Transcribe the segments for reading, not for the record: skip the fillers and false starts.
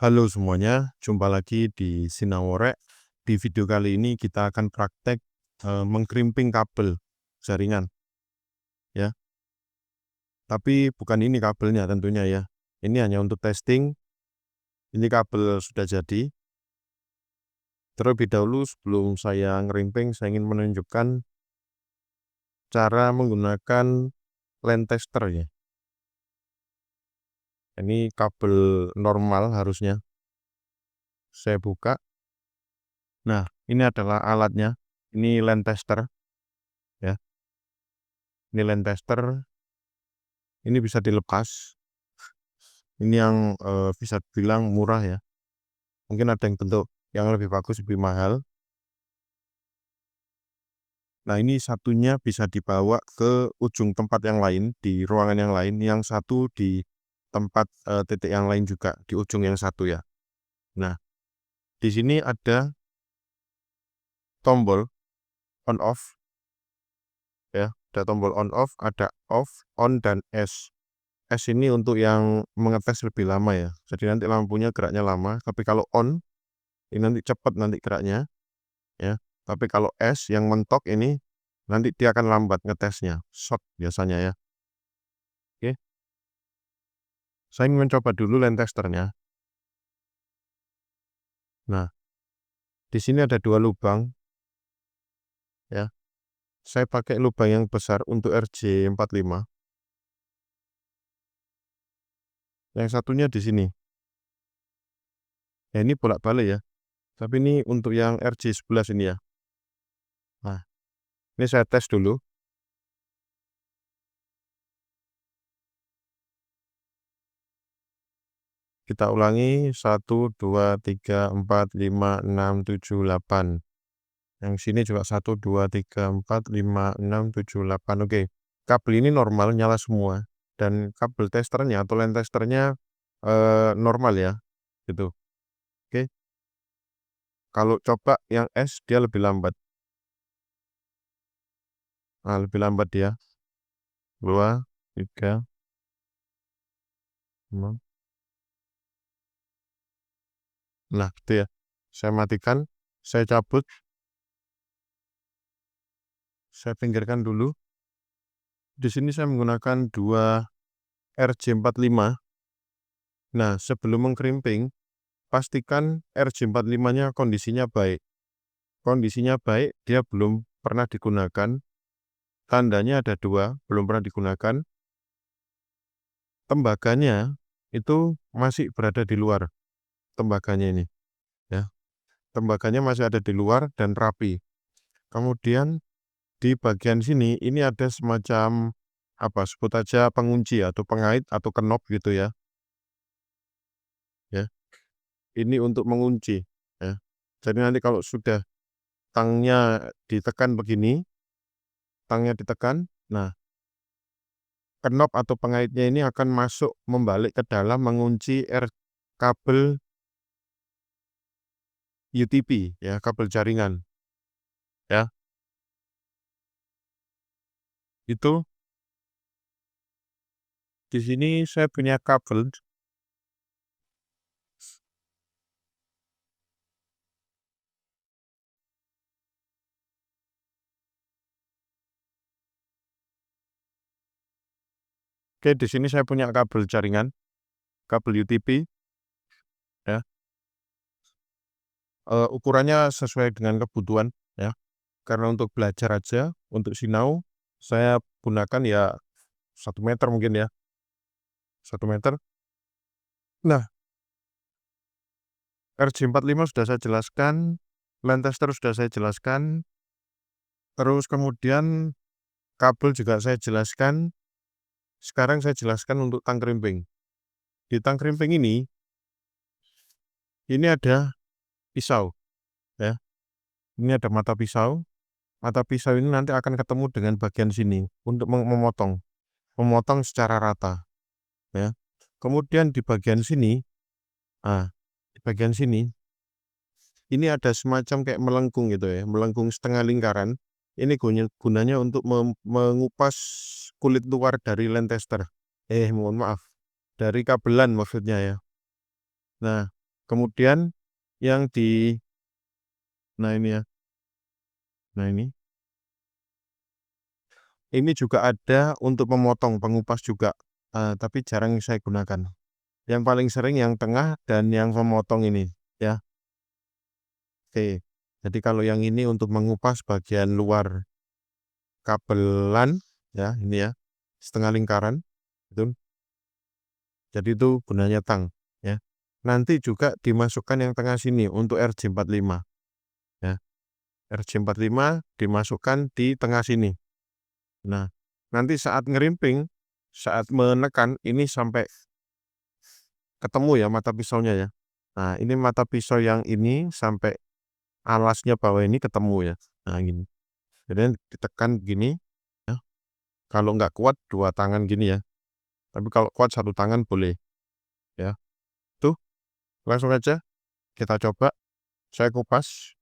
Halo semuanya, jumpa lagi di Sinawore. Di video kali ini kita akan praktek mengkrimping kabel jaringan ya. Tapi bukan ini kabelnya tentunya ya. Ini hanya untuk testing. Ini kabel sudah jadi. Terlebih dahulu sebelum saya ngerimping, saya ingin menunjukkan cara menggunakan line tester ya. Ini kabel normal harusnya. Saya buka. Nah, ini adalah alatnya. Ini line tester ya. Ini line tester. Ini bisa dilepas. Ini yang bisa dibilang murah ya. Mungkin ada yang bentuk yang lebih bagus, lebih mahal. Nah, ini satunya bisa dibawa ke ujung tempat yang lain, di ruangan yang lain. Yang satu di tempat titik yang lain juga, di ujung yang satu ya. Nah, di sini ada tombol on off ya. Ada tombol on off, ada off, on, dan S. S ini untuk yang mengetes lebih lama ya. Jadi nanti lampunya geraknya lama. Tapi kalau on, ini nanti cepat nanti geraknya ya. Tapi kalau S yang mentok ini nanti dia akan lambat ngetesnya, short biasanya ya. Oke. Saya ingin mencoba dulu line testernya. Nah, di sini ada 2 lubang ya. Saya pakai lubang yang besar untuk RJ45. Yang satunya di sini. Ya, ini bolak-balik ya. Tapi ini untuk yang RJ11 ini ya. Nah, ini saya tes dulu. Kita ulangi 1, 2, 3, 4, 5, 6, 7, 8. Yang sini juga 1, 2, 3, 4, 5, 6, 7, 8. Oke. Kabel ini normal nyala semua. Dan kabel testernya atau line testernya normal ya. Gitu. Oke. Kalau coba yang S dia lebih lambat. Nah, lebih lambat dia. 2, 3, 6. Nah, gitu ya. Saya matikan, saya cabut. Saya pinggirkan dulu. Di sini saya menggunakan 2 RJ45. Nah, sebelum mengkrimping, pastikan RJ45-nya kondisinya baik. Kondisinya baik, dia belum pernah digunakan. Tandanya ada 2, belum pernah digunakan. Tembaganya itu masih berada di luar. Tembaganya ini ya. Tembaganya masih ada di luar dan rapi. Kemudian di bagian sini ini ada semacam sebut aja pengunci atau pengait atau knop gitu ya. Ya. Ini untuk mengunci ya. Jadi nanti kalau sudah tangnya ditekan begini, tangnya ditekan, nah knop atau pengaitnya ini akan masuk membalik ke dalam mengunci kabel UTP ya, kabel jaringan ya. Itu di sini saya punya kabel. Oke, di sini saya punya kabel jaringan, kabel UTP ya. Ukurannya sesuai dengan kebutuhan ya. Karena untuk belajar aja, untuk sinau saya gunakan ya 1 meter mungkin ya. 1 meter. Nah, RJ45 sudah saya jelaskan, line tester sudah saya jelaskan, terus kemudian kabel juga saya jelaskan. Sekarang saya jelaskan untuk tang krimping. Di tang krimping ini ada pisau ya. Ini ada mata pisau. Mata pisau ini nanti akan ketemu dengan bagian sini untuk memotong secara rata ya. Kemudian di bagian sini, di bagian sini ini ada semacam kayak melengkung gitu ya, melengkung setengah lingkaran. Ini gunanya untuk mengupas kulit luar dari line tester. Mohon maaf, dari kabelan maksudnya ya. Nah, Kemudian yang di nah ini ya. Nah ini juga ada untuk memotong, pengupas juga, tapi jarang saya gunakan. Yang paling sering yang tengah dan yang memotong ini, ya. Oke. Jadi kalau yang ini untuk mengupas bagian luar kabelan, ya, ini ya, setengah lingkaran, itu. Jadi itu gunanya tang, ya. Nanti juga dimasukkan yang tengah sini untuk RJ45, ya. RJ45 dimasukkan di tengah sini. Nah, nanti saat ngerimping, saat menekan ini sampai ketemu ya mata pisaunya ya. Nah, ini mata pisau yang ini sampai alasnya bawah ini ketemu ya. Nah, gini. Jadi ditekan gini, ya. Kalau nggak kuat 2 tangan gini ya. Tapi kalau kuat 1 tangan boleh, ya. Tuh, langsung aja kita coba. Saya kupas.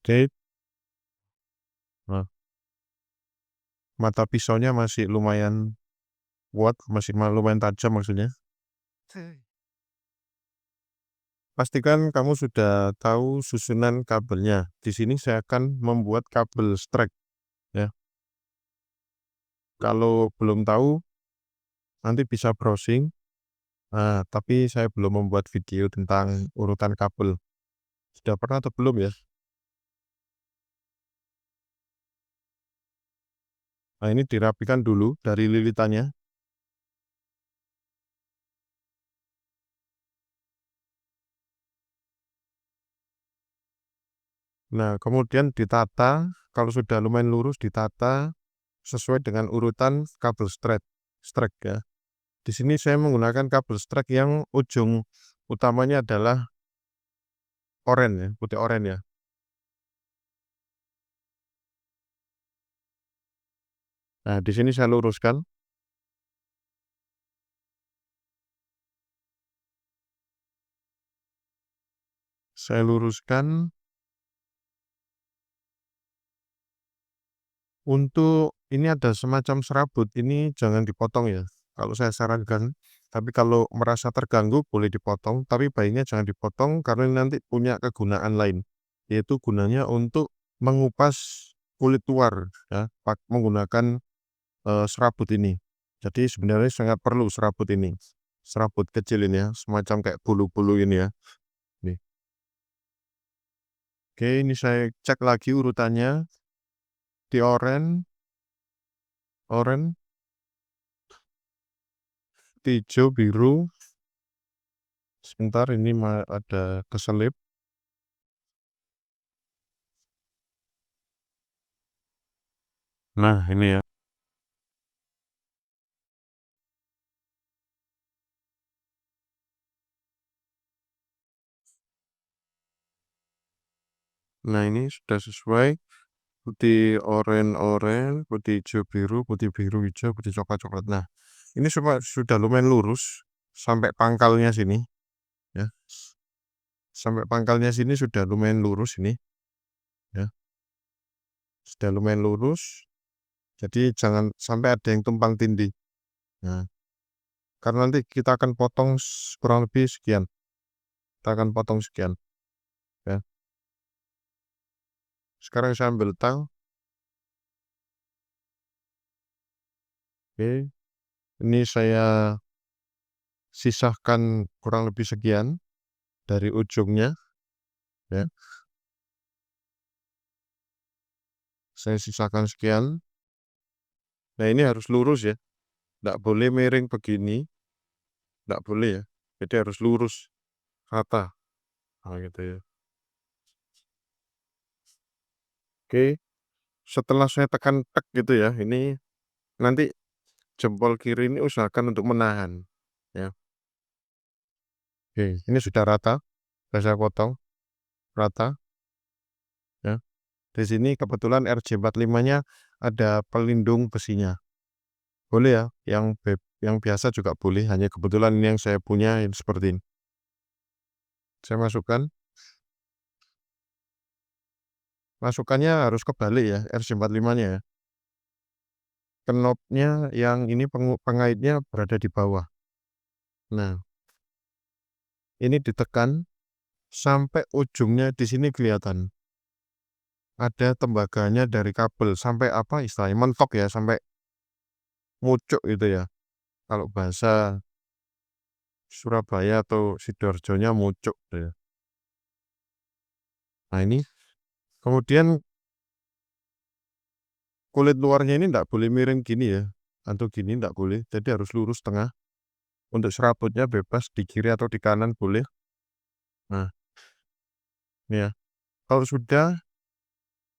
Oke. Nah, mata pisaunya masih lumayan kuat, masih lumayan tajam maksudnya. Pastikan kamu sudah tahu susunan kabelnya. Di sini saya akan membuat kabel strek, ya. Kalau belum tahu, nanti bisa browsing. Nah, tapi saya belum membuat video tentang urutan kabel. Sudah pernah atau belum ya? Nah, ini dirapikan dulu dari lilitannya. Nah, kemudian ditata, kalau sudah lumayan lurus ditata sesuai dengan urutan kabel strek ya. Di sini saya menggunakan kabel strek yang ujung utamanya adalah oranye ya, putih oranye ya. Nah, di sini saya luruskan. Saya luruskan. Untuk ini ada semacam serabut, ini jangan dipotong ya, kalau saya sarankan. Tapi kalau merasa terganggu boleh dipotong, tapi baiknya jangan dipotong karena ini nanti punya kegunaan lain, yaitu gunanya untuk mengupas kulit luar ya, menggunakan, serabut ini. Jadi sebenarnya sangat perlu serabut ini, serabut kecil ini ya, semacam kayak bulu-bulu ini ya, nih. Oke, ini saya cek lagi urutannya, di oranye, hijau, biru. Sebentar ini ada keselip. Nah, ini ya. Nah, ini sudah sesuai. Putih oranye, putih hijau biru, putih biru hijau, putih coklat-coklat. Nah, ini sudah lumayan lurus sampai pangkalnya sini ya. Sampai pangkalnya sini sudah lumayan lurus ini ya. Sudah lumayan lurus. Jadi jangan sampai ada yang tumpang tindih. Nah, karena nanti kita akan potong kurang lebih sekian. Kita akan potong sekian ya. Sekarang saya ambil tang. Oke. Ini saya sisahkan kurang lebih sekian dari ujungnya ya. Saya sisahkan sekian. Nah, ini harus lurus ya. Nggak boleh miring begini. Nggak boleh ya. Jadi harus lurus, rata. Nah, gitu ya. Oke. Setelah saya tekan tek gitu ya. Ini nanti jempol kiri ini usahakan untuk menahan ya. Oke, ini sudah rata. Sudah saya potong rata ya. Di sini kebetulan RJ45-nya ada pelindung besinya. Boleh ya, yang biasa juga boleh, hanya kebetulan ini yang saya punya yang seperti ini. Saya masukannya harus kebalik ya, RJ45-nya ya. Knopnya yang ini pengaitnya berada di bawah. Nah, ini ditekan sampai ujungnya di sini kelihatan. Ada tembaganya dari kabel sampai apa istilahnya mentok ya, sampai mucuk gitu ya. Kalau bahasa Surabaya atau Sidoarjonya mucuk gitu ya. Nah, ini kemudian kulit luarnya ini enggak boleh miring gini ya, atau gini enggak boleh, jadi harus lurus tengah. Untuk serabutnya bebas di kiri atau di kanan boleh. Nah, ini ya. Kalau sudah,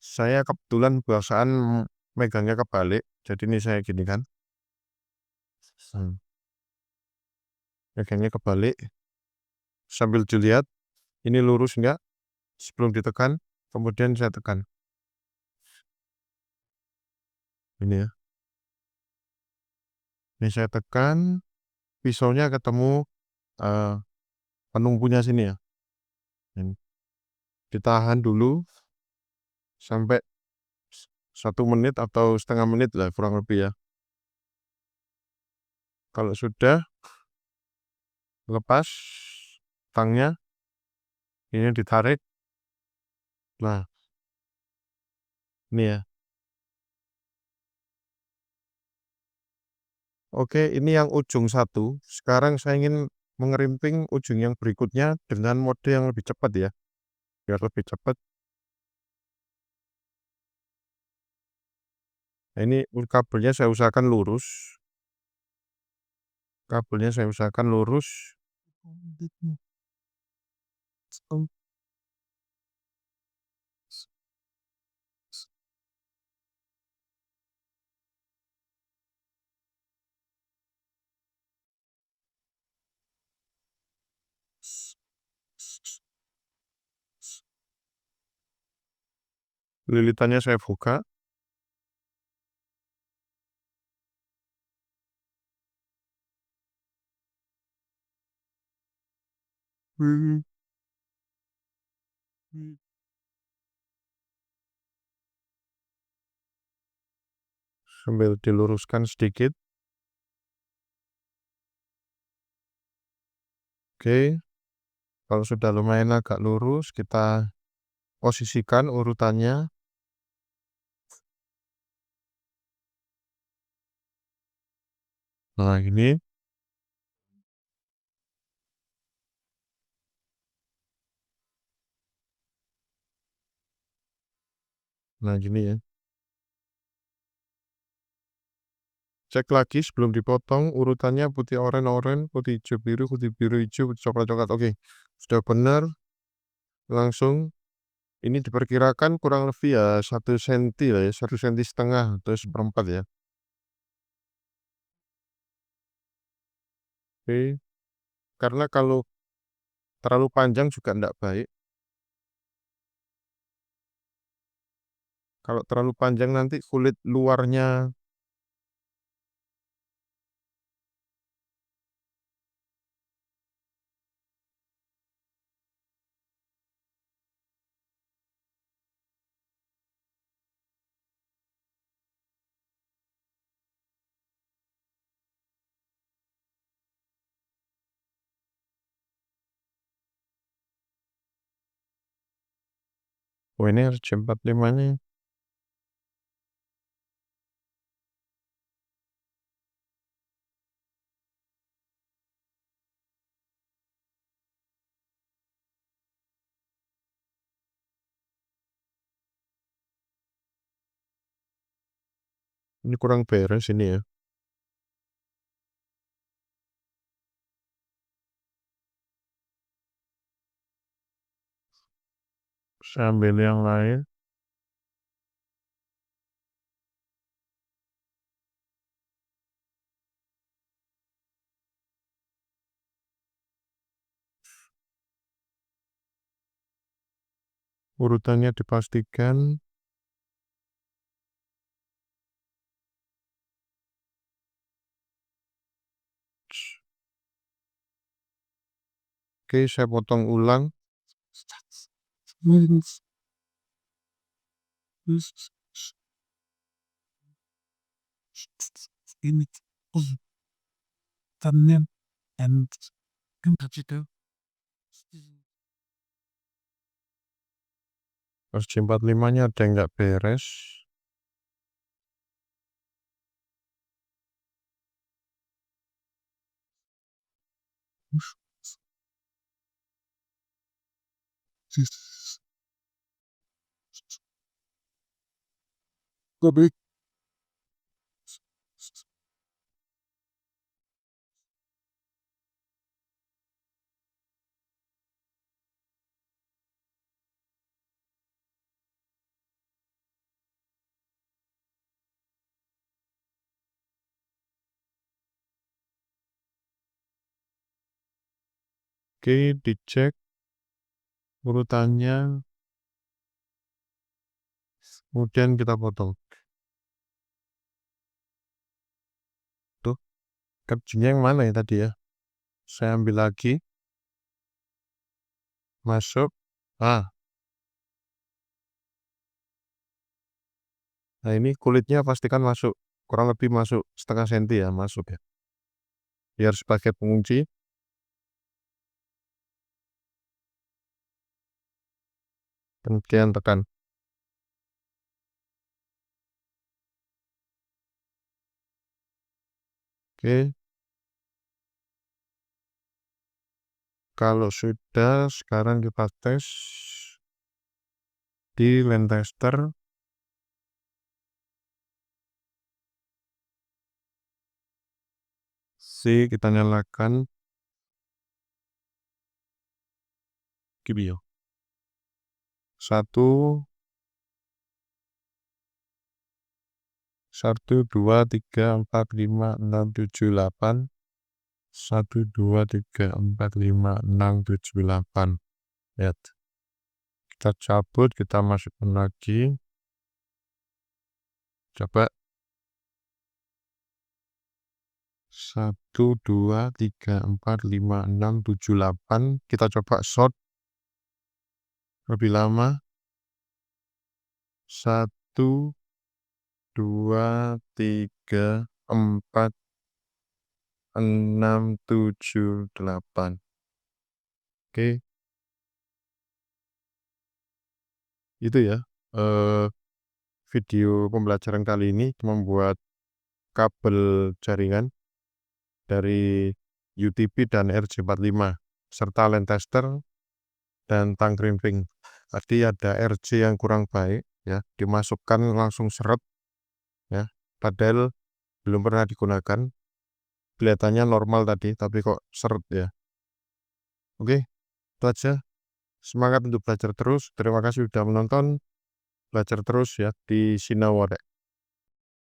saya kebetulan kebiasaan megangnya kebalik, jadi ini saya gini kan. Megangnya kebalik, sambil dilihat ini lurus enggak, sebelum ditekan, kemudian saya tekan. Ini ya. Ini saya tekan, pisaunya ketemu penumpunya sini ya. Ini. Ditahan dulu sampai 1 menit atau setengah menit lah kurang lebih ya. Kalau sudah, lepas tangnya, ini ditarik. Nah, ini ya. Oke, ini yang ujung satu. Sekarang saya ingin mengerimping ujung yang berikutnya dengan mode yang lebih cepat ya. Biar lebih cepat. Nah, ini kabelnya saya usahakan lurus. Kabelnya saya usahakan lurus. Lilitannya saya buka. Sambil diluruskan sedikit. Oke. Kalau sudah lumayan agak lurus, kita posisikan urutannya. Nah, ini. Nah, gini ya. Cek lagi sebelum dipotong, urutannya putih oranye, putih hijau biru, hijau, putih coklat. Oke, sudah benar. Langsung, ini diperkirakan kurang lebih ya 1 senti lah ya, 1 senti setengah atau 1/4 ya. Oke, karena kalau terlalu panjang juga enggak baik. Kalau terlalu panjang nanti kulit luarnya oh ini RJ45 nih. Ini kurang beres ini ya. Saya ambil yang lain. Urutannya dipastikan. Oke, saya potong ulang. ini ternyata and gitu. RJ45-nya ada yang nggak beres. Tapi Oke, dicek urutannya, kemudian kita potong. Tuh, kerjanya yang mana ya tadi ya? Saya ambil lagi, masuk. Nah ini kulitnya pastikan masuk, kurang lebih masuk setengah senti ya, masuk ya. Biar sebagai pengunci. Kemudian tekan. Oke. Kalau sudah, sekarang kita tes di land tester. Kita nyalakan. Kibio. 1, 2, 3, 4, 5, 6, 7, 8. 1, 2, 3, 4, 5, 6, 7, 8. Lihat. Kita cabut, kita masukkan lagi. Coba. 1, 2, 3, 4, 5, 6, 7, 8. Kita coba short lebih lama. 1, 2, 3, 4, 6, 7, 8. Oke. Itu ya. Video pembelajaran kali ini membuat kabel jaringan dari UTP dan RJ45 serta land tester dan tang crimping. Tadi ada RJ yang kurang baik ya, dimasukkan langsung seret ya, padahal belum pernah digunakan. Kelihatannya normal tadi, tapi kok seret ya. Oke, itu aja. Semangat untuk belajar terus. Terima kasih sudah menonton. Belajar terus ya di Sinawore.